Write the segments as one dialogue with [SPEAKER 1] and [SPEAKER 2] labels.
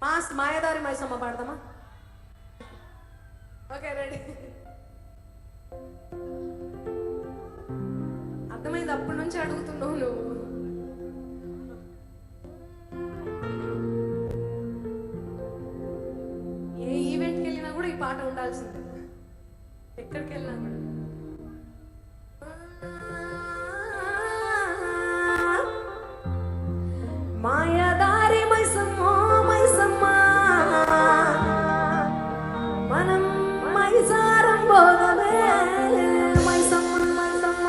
[SPEAKER 1] మాయదారి Maisamma పాడదామా? Okay ready. అర్థమైంది, అప్పటి నుంచి అడుగుతున్నావు నువ్వు. ఏ ఈవెంట్కి వెళ్ళినా కూడా ఈ పాట ఉండాల్సిందే, ఎక్కడికి వెళ్ళినా కూడా. మాయదారి మైసమ్మ మైసమ్మ మనం మైసారం పోగమే మైసమ్మ మైసమ్మ.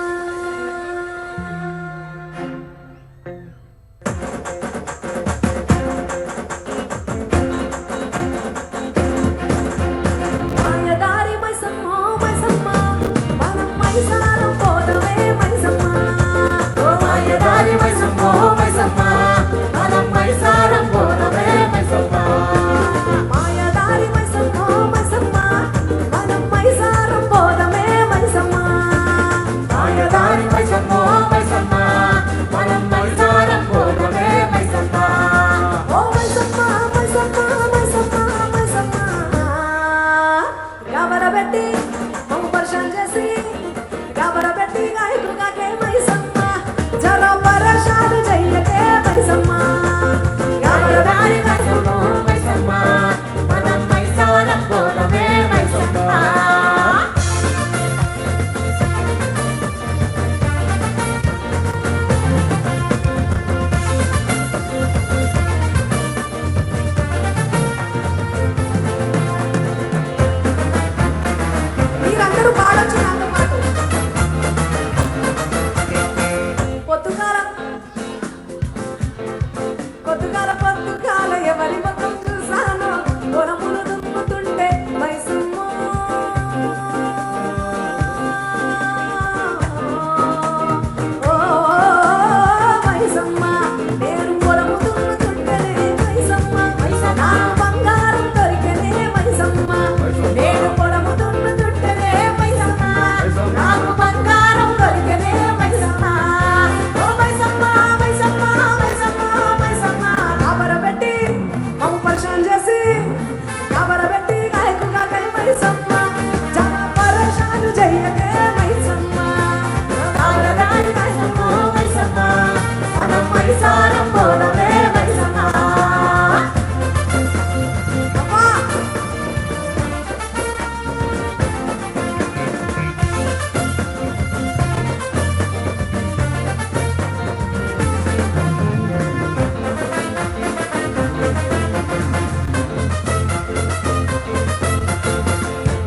[SPEAKER 1] మాయదారి మైసమ్మ మైసమ్మ మనం మైసారం పోగమే మైసమ్మ. ఓ మాయదారి మైసమ్మ మైసమ్మ మనం మైసారం పోగమే మైసమ్మ. మాయదారి మైసమ్మ మైసమ్మ మనం మైసారం పోగమే మైసమ్మ. మాయదారి మైసమ్మ మైసమ్మ మనం మైసారం పోగమే మైసమ్మ. ఓ మైసమ్మ మైసమ్మ మైసమ్మ మైసమ్మ గబరబెట్టి మమ్మ పరిశాన్ చేసి గబరబెట్టి గాయకుగాకే మైసమ్మ జర పరేషాన్ చెయ్యకే మైసమ్మ. గబరబెట్టి మైసమ్మ మైసమ్మ మనం మైసారం పోగమే మైసమ్మ. మీరందరూ పాడొచ్చు నాతో పాటు. పొద్దుగాల పొద్దుగాల పొద్దుగాల ఎవరి ముఖం చూసానో గొరములు దుమ్ముతుంటే మైసమ్మ. ఓ మైసమ్మ నేను గొరము దుమ్ముతుంటేనే మైసమ్మ. నాకు బంగారం దొరికనే మైసమ్మ. నేను గొరము దుమ్ముతుంటేనే మైసమ్మ. నాకు బంగారం దొరికనే మైసమ్మ. ఓ మైసమ్మ మైసమ్మ మైసమ్మ మైసమ్మ గబరబెట్టి మమ్మ పరిశాన్ చేసి గబరబెట్టి గాయకుగాకే మైసమ్మ జర పరేషాన్ చెయ్యకే మైసమ్మ. గబరబెట్టి మైసమ్మ మైసమ్మ మనం మైసారం పోగమే మైసమ్మ. అమ్మా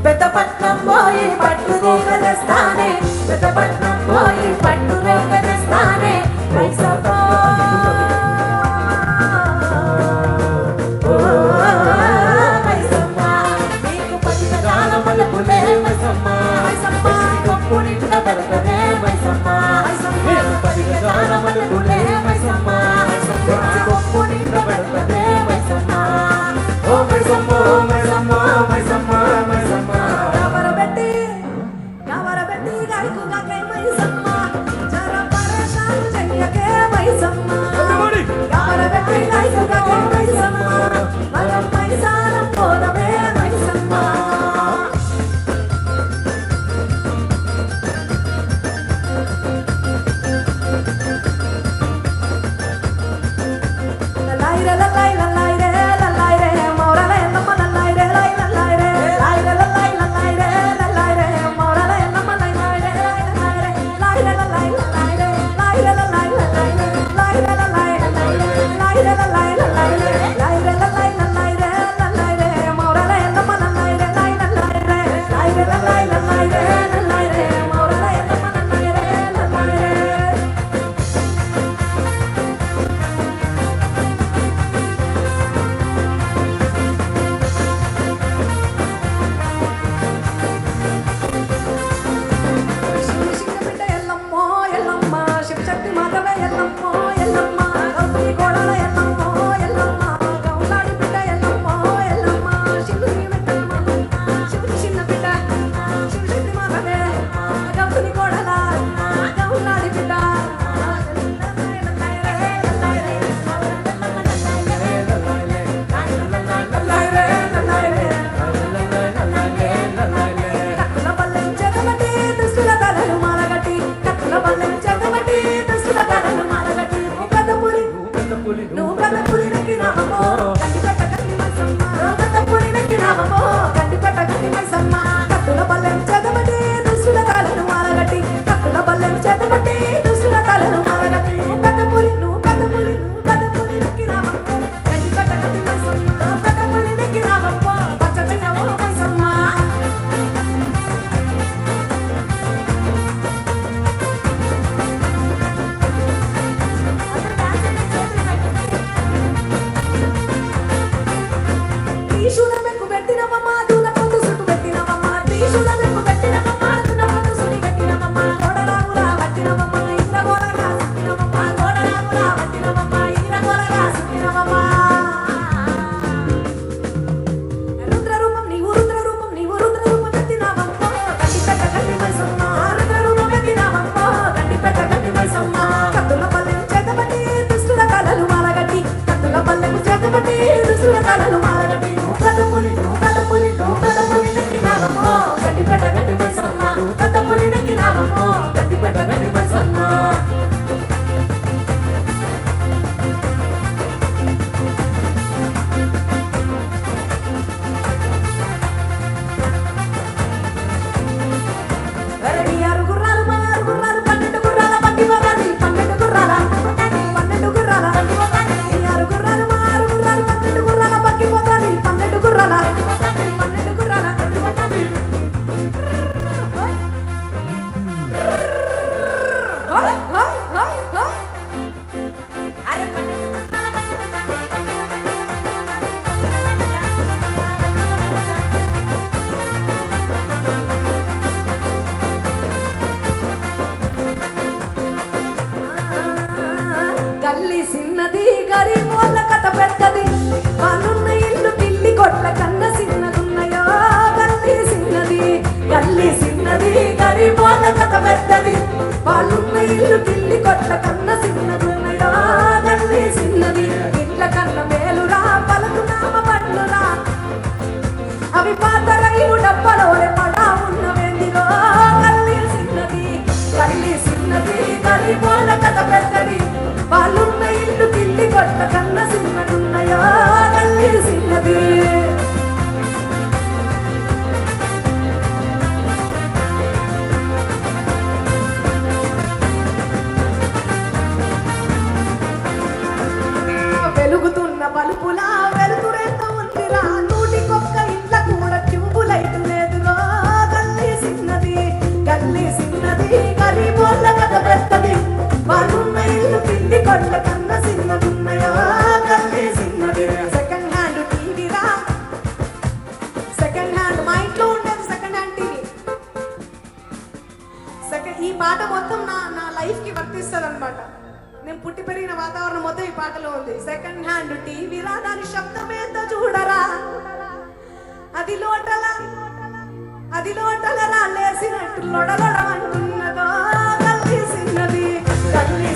[SPEAKER 1] పెద్దపట్నం పోయి పట్టు రేఖ తెస్తానే. పెద్దపట్నం పోయి పట్టు రేఖ తెస్తానే మైసమ్మ. ఓ మైసమ్మ నీకు పసిగాల మలుపులే మైసమ్మ. కొప్పు నిండ బలకనే మైసమ్మ. నీకు పసిగాల మలుపులే మైసమ్మ. కొప్పు నిండ బలకనే మైసమ్మ. ఓ మైసమ్మ మైసమ్మ మైసమ్మ మైసమ్మ గబరబెట్టి గాయకుగాకే మైసమ్మ జర పరేషాన్ చెయ్యకే మైసమ్మ.
[SPEAKER 2] వాతావరణం మొత్తం ఈ పాటలో ఉంది. సెకండ్ హ్యాండ్ టీవీ రా, దాని శబ్దమేందో చూడరా, అది లోటల రాలేసినట్టు లొడలొడమంటున్నదో. గల్లి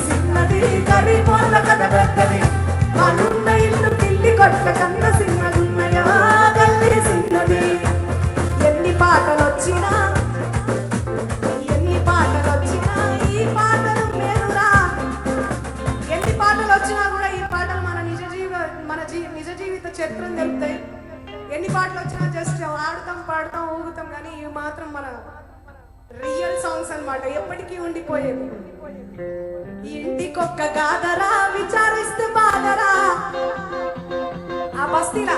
[SPEAKER 2] సిన్నది గరీబోళ్ళ కథ పెద్దది, వాళ్ళున్న ఇల్లు పిల్లి కొట్ట కన్న సిన్నదున్నయో. గల్లి సిన్నది ఎన్ని పాటలు వచ్చినా ఈ పాటలు మేలురా. ఎన్ని పాటలు వచ్చినా కూడా ఈ పాటలు మన నిజ జీవిత చరిత్రను తెలుపుతాయి. ఎన్ని పాటలు వచ్చినా జస్ట్ ఆడుతాం పాడుతాం ఊగుతాం, కానీ ఇవి మాత్రం మన రియల్ సాంగ్స్ అన్నమాట, ఎప్పటికీ ఉండిపోయేవి. ఇంటికొక్క గాదరా విచారిస్తే బాధరా, ఆ బస్తీలా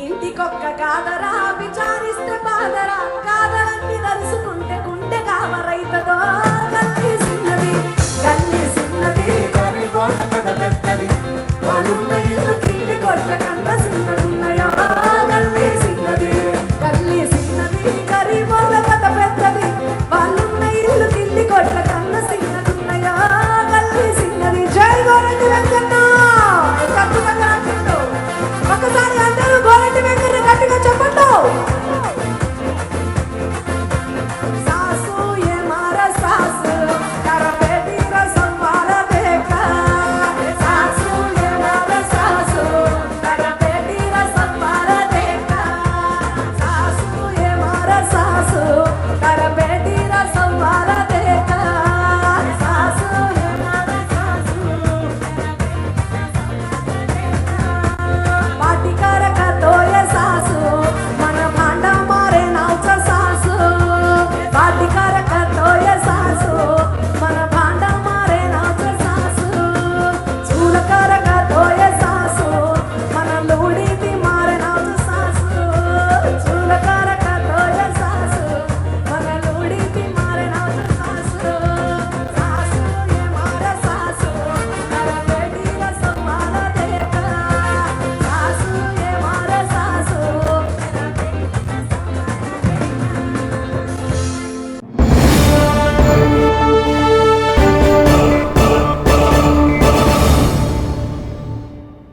[SPEAKER 2] ఇంటికొక్క గాదరా విచారిస్తే బాధరా, గాదలన్నీ దరుచుకుంటే గుండె కామరైతదో. గల్లి సిన్నది వాళ్ళున్న ఇల్లు కిల్లి కొట్ట కన్న